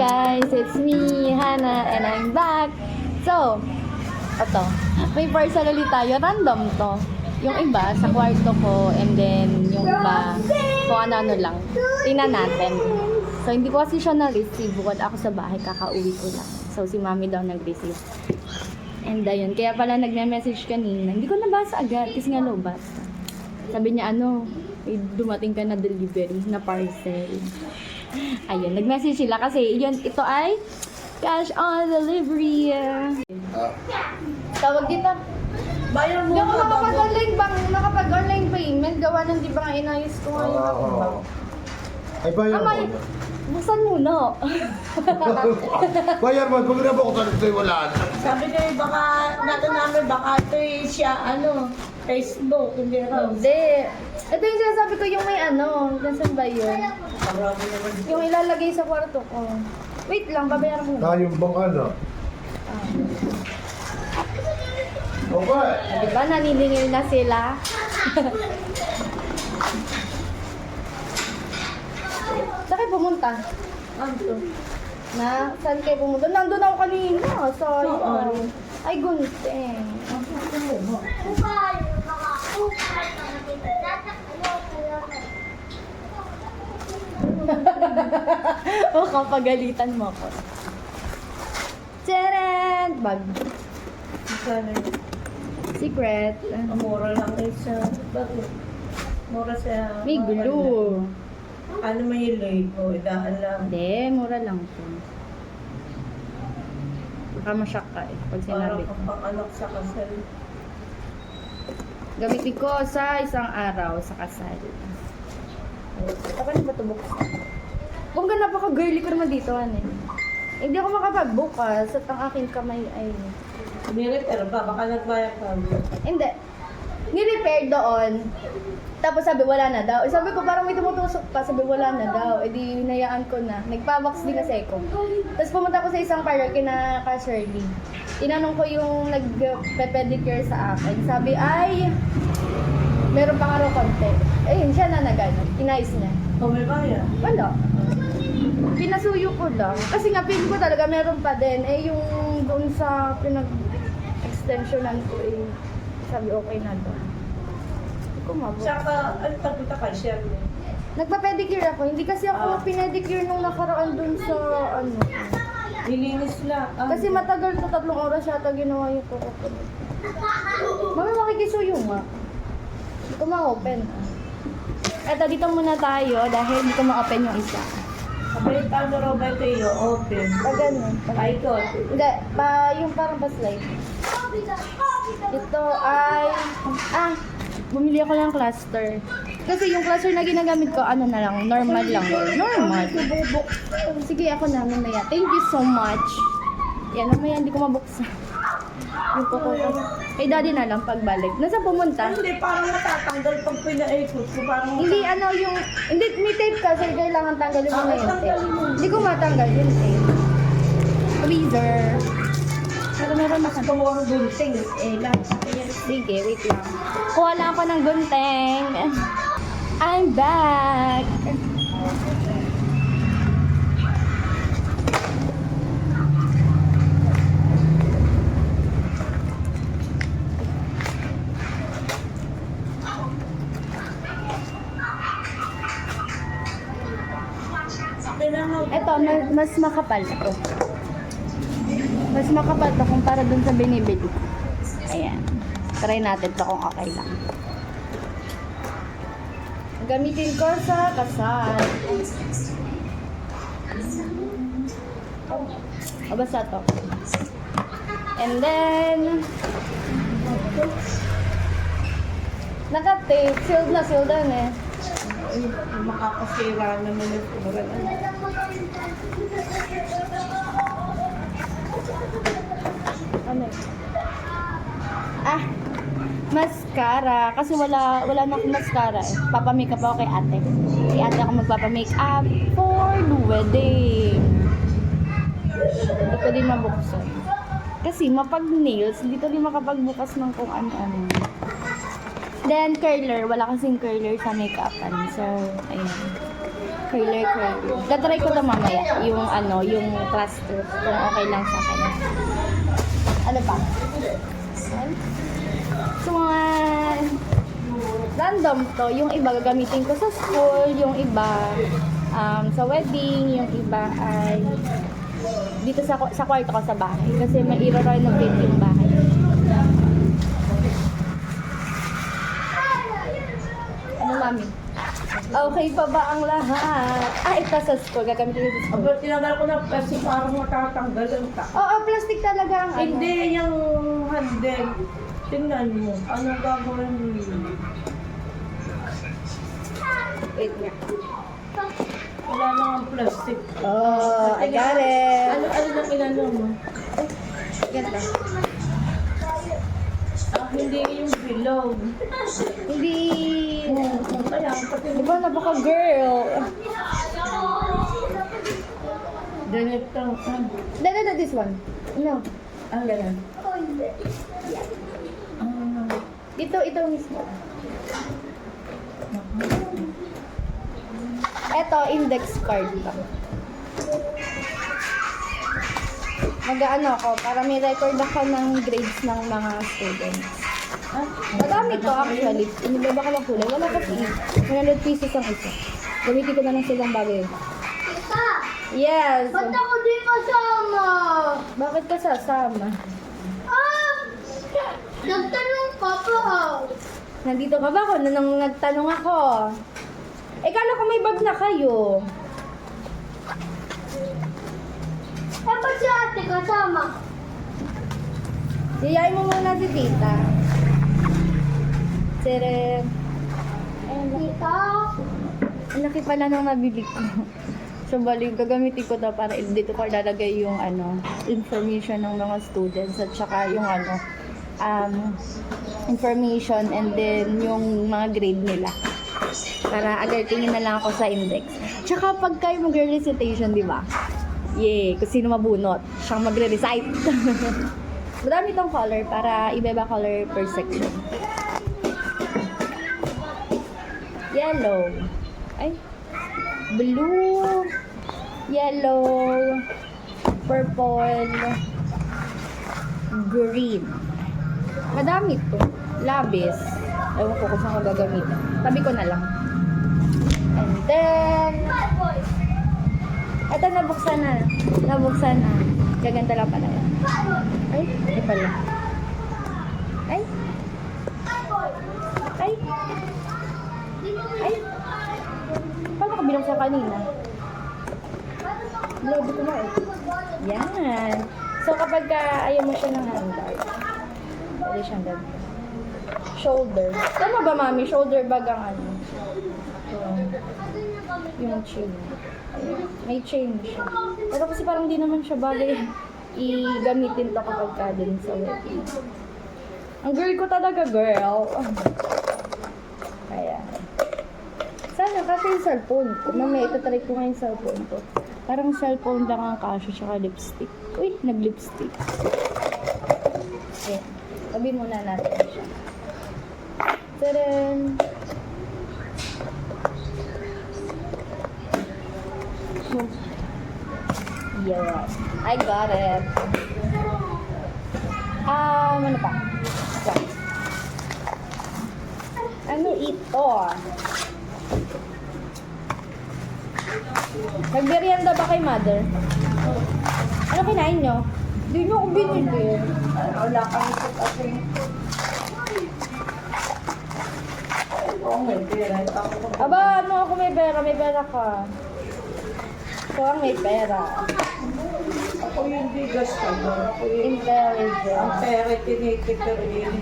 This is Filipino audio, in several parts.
guys, it's me, Hannah, and I'm back. So, ito, may parcel ulit tayo, random to. Yung iba sa kwarto ko, and then yung iba kung ano lang. Tingnan natin. So, hindi ko kasi siya na-receive bukod ako sa bahay, kakauwi ko lang. So, si mami daw nag-receive. And ayun, kaya pala nagme-message kanina. Hindi ko nabasa agad kasi nga low basa. Sabi niya may dumating ka na delivery na parcel. Ayun, nag-message sila kasi ito ay cash on delivery. Tawag dito. Bayan mo Hindi ako nakapag-online payment. Gawa ng di ba nga inayos ko ngayon. Ay, bayan mo. Buksan muna. Bayan mo, pag nabukutan ito'y wala. Sabi ko baka natin baka ito'y siya Facebook, hindi na. Hindi. Ito yung sinasabi ko yung may nasaan ba yun? Marami naman. Yung ilalagay sa kwarto ko. Wait lang, babayaran ko na. Yung bang ano? Okay. Diba, naniningil na sila? Saan kayo pumunta? Saan kayo pumunta? Nandun ako kanina. Sorry. Ay, gunting. O, kapagalitan mo ako. Tcharan! Bag. Sana Secret. mura lang siya. Bakit? Mura siya. May glue. Ano may label? Idaan lang. Hindi, mura lang to. Baka masyak ka pag sinabi Parang ko. kapang anak sa kasal. Gamitin ko sa isang araw sa kasal. Paano ba ito buksan? Kung napaka-girly ko naman dito, hindi ako makapagbukas at ang aking kamay ay... Nirepair ba? Baka nagbayad ka. Hindi. Ni-repair doon. Tapos sabi, wala na daw. Sabi ko, parang may tumutusok pa. Sabi, wala na daw. E di, hinayaan ko na. Nagpa-box din kasi ako. Tapos pumunta ko sa isang parlor kina Ka Shirley. Tinanong ko yung nag-pedicure sa akin. Sabi, ay, meron pa nga raw konti. Ayun, siya na nagano. Inayos niya. May bayad? Wala. Pinasuyo ko lang. Kasi nga, feeling ko talaga meron pa din. Yung doon sa pinag-extensionan ko, sabi okay na doon. Hindi ko mabot. Tsaka, tagpunta ka siya. Nagpa-pedicure ako. Hindi kasi ako pinedicure nung nakaraan doon sa Nilinis lang. Kasi matagal to, 3 oras yata ginawa yung kuko. Mami, makikisuyo nga. Hindi ko ma-open. Eto, dito muna tayo dahil hindi ko ma-open yung isa. Sabi, paano raw ba ito yung open? Ganun. Paikot. Hindi, yung parang pa-slide. Ito ay... bumili ako ng cluster. Kasi yung cluster na ginagamit ko, na lang, normal lang. Normal. Sige, ako na, mamaya. Thank you so much. Yan, mamaya hindi ko mabuksan. Yung kuko ko. Kay daddy na lang pagbalik. Nasaan pumunta? Hindi, parang matatanggal pag pinaikot ko. Parang Hindi, hindi, may tape ka, so kailangan tanggalin mo na yung tape. Hindi ko matanggal yung tape. Tweezer. Pero meron na gusto mo ang gunting. Lang. Sige, wait lang. Kuha lang ako ng gunting. I'm back! Ito, mas makapal ito. Mas makapal ito kumpara dun sa binibili ko. Ayan. Try natin ito kung okay lang. Gamitin ko sa kasal. O, basta ito. And then, naka-tape. Sealed na Makakasira naman yung kumara na. Ano yun? Mascara. Kasi wala na akong mascara eh. Papamakeup ako kay ate. Kay ate ako magpapamakeup for the wedding. Hindi ko din mabuksan. Kasi mapag-nails, hindi ko din makapagbukas ng kung ano-ano. Then, curler. Wala kasing curler sa makeup. So, ayun. Curler. Tatry ko to mamaya. Yung ano, yung plaster. Kung okay lang sa akin. Ano pa? So, mga random to. Yung iba gagamitin ko sa school. Yung iba sa wedding. Yung iba ay dito sa kwarto ko sa bahay. Kasi may i-renovate yung bahay. Ano, mami? Okay pa ba ang lahat? Ito sa school. Gagamitin ko sa school. Aba, tinagal ko na kasi parang matatanggal ang ta. Oo, plastic talaga ang ano. Hindi, yung handle. Tingnan mo. Anong gagawin mo? Wait nga. Wala nang ang plastic. Oh, I got it. Ano lang inano mo? Ganda. Hindi yung bilog. Hindi. Kaya, pati Di ba napaka-girl? ganito. No, this one. No. Ang ganun. Ito mismo. Ito, index card lang. Mag-ano ako, para may record ako ng grades ng mga students. Madami to actually. Inibaba ko lang kulay. Wala kasi 100 pesos ang isa. Gamitin ko na lang silang bagay. Yes. Ba't ako di kasama? Bakit ka sasama? Nagtanong ka pa. Nandito ka ba ako? Nung nagtanong ako. Kala ko may bag na kayo. Ba't si ate kasama? Yayain mo muna si tita. Sere. Tita? Ang laki pala nang nabili ko. So, bali, gagamitin ko to para dito ko lalagay yung information ng mga students at saka yung information and then yung mga grade nila. Para agad tingin na lang ako sa index. Tsaka pag kayo mag-recitation, di ba? Yay! Kung sino mabunot, siyang magre-recite. Madami tong color para iba-iba color per section. Yellow. Ay. Blue. Yellow. Purple. Green. Madami to. Labis. Ewan ko kung saan ko gagamitin. Tabi ko na lang. And then, eto nabuksan na. Nabuksan na. Gaganda lang pala yan. Ay, hindi pala. Ay. Ay. Ay. Paano ko bilang sa kanina? Lobo ko na eh. Yan. So kapag ayaw mo siya ng handbag, pwede siyang ganito. Shoulder. Tama ba, mami? Shoulder bag ang ano? Yung chain. May chain siya. Pero kasi parang di naman siya bagay i-gamitin to kapag ka din sa wedding. Ang girl ko talaga, girl. Kaya. Sana kasi yung cellphone ko. Mamaya itatry ko nga yung cellphone ko. Parang cellphone lang ang kasya tsaka lipstick. Uy, nag-lipstick. Okay. Tabi muna natin siya. Tadaan! Yeah. I got it. Ano pa? Ito. Ano ito? Nagmerienda ba kay mother? Ano kinain nyo? Hindi nyo ako binili. Wala kami sa kasi. Oo, may pera. Aba, ano ako may pera? May pera ka. So, ang may pera. Ako yung bigas ka ba? Ako yung Intelligent. ang pera tinitipir yun.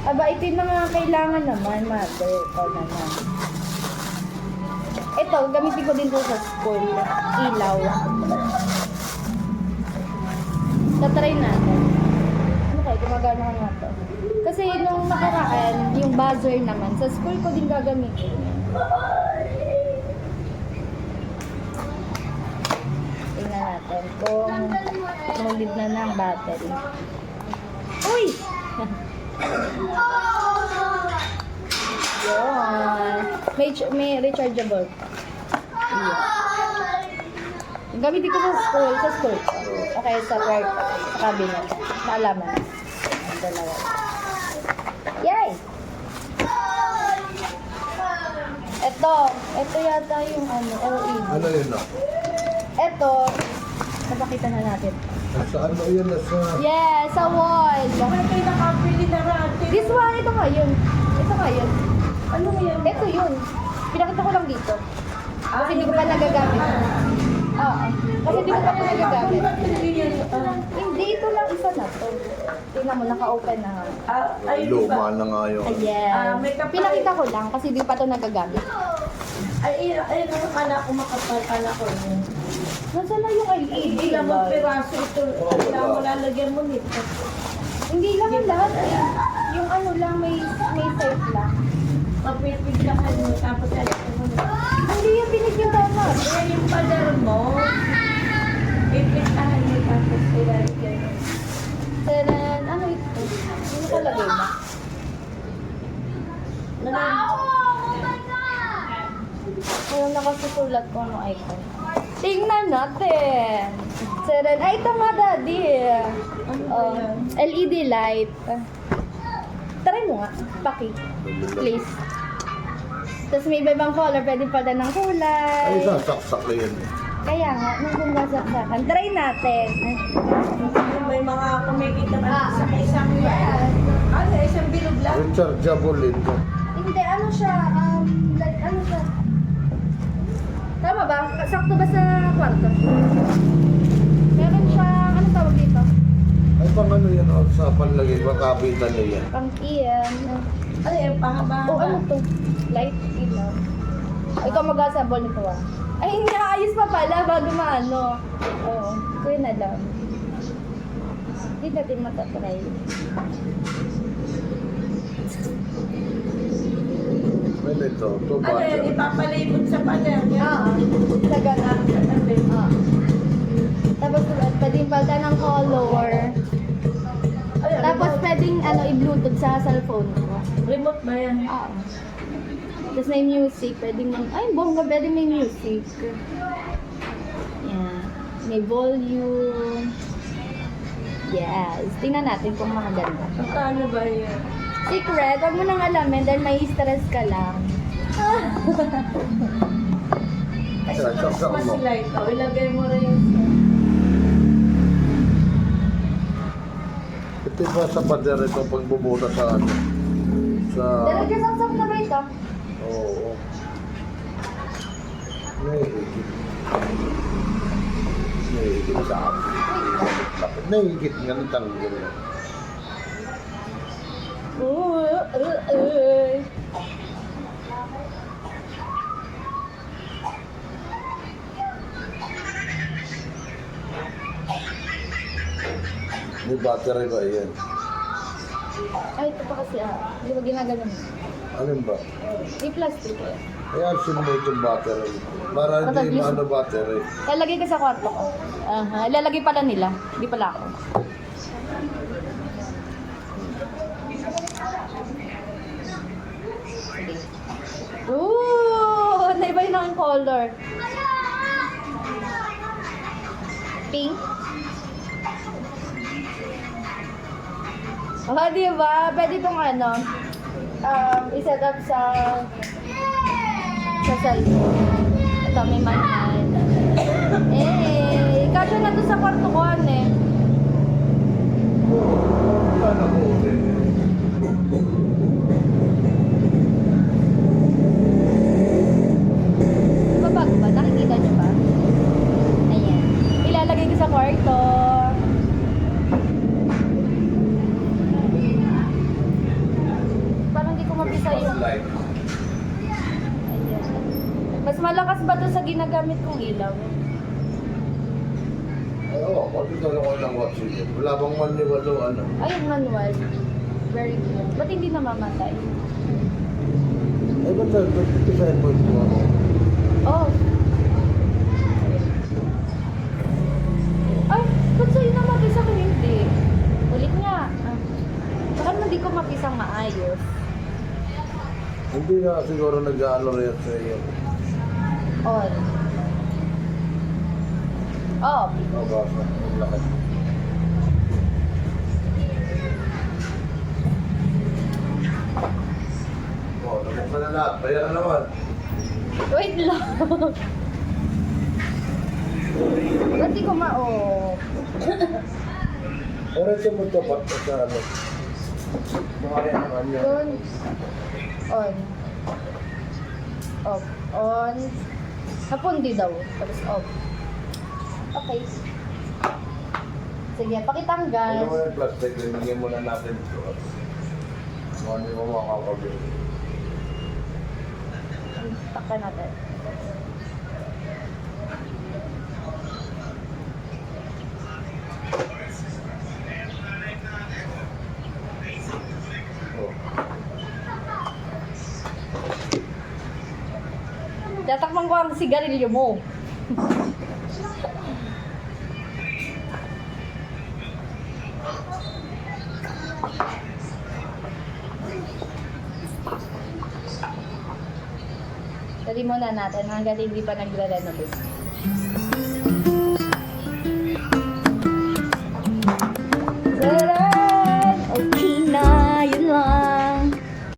Aba, ito na nga kailangan naman, mother. Ito naman. Ito, gamitin ko din to sa school. Ilaw. Tatry natin. Ano kayo, gumagana nga to. Kasi nung nakaraan, yung buzzer naman, sa school ko din gagamitin. Tingnan natin kung solid na ng battery. Uy! Yun. May rechargeable. Iya. Yung gamitin ko sa school ko. Okay, sa work, sa cabinet. Maalaman. Ang dalawa. Yay! Ito yata yung LED. Ano yun na? Ito, napakita na natin. Sa ano yun? Nasa... Yes, sa wall. Bakit kayo nakabili na rati? This one, ito nga yun. Ito nga yun. Ano yan? Ito yun. Pinakita ko lang dito. Kasi hindi ko pa nagagamit. Oo. Kasi hindi ko pa nagagamit. Hindi, ito lang isa na to. Tingnan mo, naka-open na. Ay, Luma na nga yun. Ayan. may kapal. Pinakita ko lang kasi hindi pa to nagagamit. Ay, ang anak ko makapal, anak ko. Nasaan na yung LED? Ilang mo piraso ito. Kailangan mo lalagyan mo nito. Hindi lang ang lahat eh. Yung ano lang, may safe lang. Mapipiglakan mo, tapos lalagyan mo nito. Hindi yung pinigyan mo. Kaya yung pader mo, pipiglakan mo, tapos ilalagyan mo. Taran, ano ito? Ano kalagay na? Ayun, nakasusulat ko ano icon. Tingnan natin. Taran, ay ito nga daddy. Oh, LED light. Try mo nga, paki. Please. Tapos may iba-ibang color, pwede pala ng kulay. Ay, sasaksak na yun. Kaya nga, nung gumasaksakan. Try natin. May mga kumikita ka sa isang ano, isang bilog lang. Rechargeable ito. Hindi, ano siya, like, ano siya? Tama ba? Sakto ba sa kwarto? Meron siya, ano tawag dito? Ay, pang ano yan, oh, sa panlagay, makabitan na yan. Pang iyan. Ano yung pahaba? O ano to? Light ilaw. Ikaw mag-assemble nito ah. Ay, hindi ayos pa pala bago maano. Oo, kuya na lang. Hindi natin matatry. May nito, ito Ano ba? yan, ipapalibot sa pader. Oo, sa gana. Oo. Tapos pwedeng palta ng color. Tapos pwedeng ano, i-bluetooth sa cellphone ko. Remote ba yan? Oo. Tapos may music, pwedeng ay bongga, pwedeng may music. Yan. May volume. Yes. Tingnan natin kung makaganda. Magkano ba yan? Secret, huwag mo nang alamin dahil may stress ka lang. Kasi Saksak mas mo. sila ito. Ilagay mo rin. Ito ba sa pader ito pagbubuta sa ano? Sa... Talaga saksak na ba ito? Oo. Nahihigit. Nahihigit sa akin. Nahihigit nga ng tanggol. May battery ba yan? Ay, ito pa kasi Hindi ba ginaganon? Alin ba? May plastic eh. Kaya mo itong battery. Para hindi maano battery. Lalagay ka sa kwarto ko. Aha. Ilalagay pala nila. Hindi pala ako. Ooh! Naiba yun ang color. Pink. Oh, di ba? Pwede itong ano, i-set up sa cellphone. Ito, may manual. Kasya na to sa kwarto ko, ane. Ano ko ulit? Babago ba? Nakikita niyo ba? Ayan. Ilalagay ko sa kwarto. Parang hindi ko mapisa yung... Light. Ayan. Mas malakas ba to sa ginagamit kong ilaw? Ay, oo. Pati talaga ko ng watch yun. Wala bang maniwalo ano? Ayun, manual. Very good. Ba't hindi namamatay? Ay, ba't 57.2 ako? Oh. Ay, ba't sa'yo namatay sa akin hindi? Ulit nga. Bakit hindi ko mapisang maayos? Hindi na siguro nag-ano rin sa iyo. On. Off. Mabasa. Ang laki. Oh, nabuksan na lahat. Kaya na naman. Wait lang. Ba't di ko ma-off? Oras mo ito pa sa ano. Makaya naman yan. Doon. On. Off. On. Napundi daw. Tapos off. Okay. Sige, pakitanggal. Ano mo yung plastic, linigyan mo na natin ito. Kung hindi mo makakabili. Takpan natin. Oh. Tatakpan ko ang sigarilyo mo. Dali muna natin hanggang hindi pa nagre-renovate.